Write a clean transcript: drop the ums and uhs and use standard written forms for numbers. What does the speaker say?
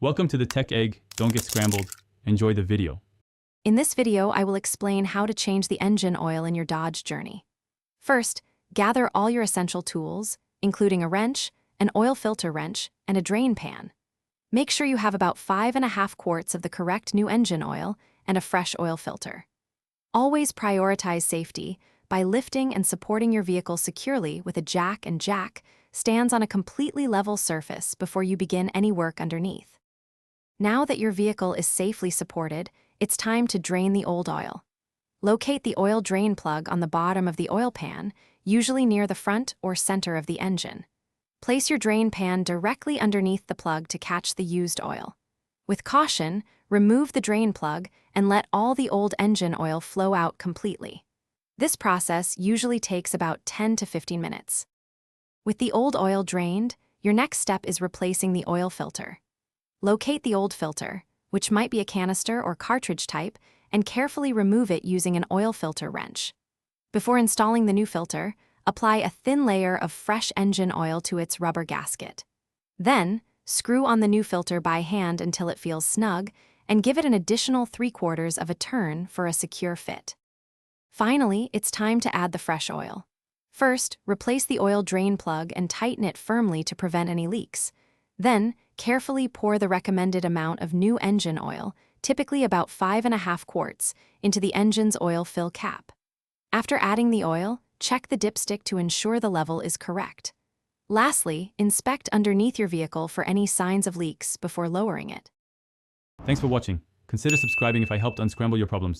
Welcome to the Tech Egg. Don't get scrambled. Enjoy the video. In this video, I will explain how to change the engine oil in your Dodge Journey. First, gather all your essential tools, including a wrench, an oil filter wrench, and a drain pan. Make sure you have about 5.5 quarts of the correct new engine oil and a fresh oil filter. Always prioritize safety by lifting and supporting your vehicle securely with a jack and jack stands on a completely level surface before you begin any work underneath. Now that your vehicle is safely supported, it's time to drain the old oil. Locate the oil drain plug on the bottom of the oil pan, usually near the front or center of the engine. Place your drain pan directly underneath the plug to catch the used oil. With caution, remove the drain plug and let all the old engine oil flow out completely. This process usually takes about 10 to 15 minutes. With the old oil drained, your next step is replacing the oil filter. Locate the old filter, which might be a canister or cartridge type, and carefully remove it using an oil filter wrench. Before installing the new filter, apply a thin layer of fresh engine oil to its rubber gasket. Then, screw on the new filter by hand until it feels snug, and give it an additional 3/4 of a turn for a secure fit. Finally, it's time to add the fresh oil. First, replace the oil drain plug and tighten it firmly to prevent any leaks. Then, carefully pour the recommended amount of new engine oil, typically about 5.5 quarts, into the engine's oil fill cap. After adding the oil, check the dipstick to ensure the level is correct. Lastly, inspect underneath your vehicle for any signs of leaks before lowering it. Thanks for watching. Consider subscribing if I helped unscramble your problems.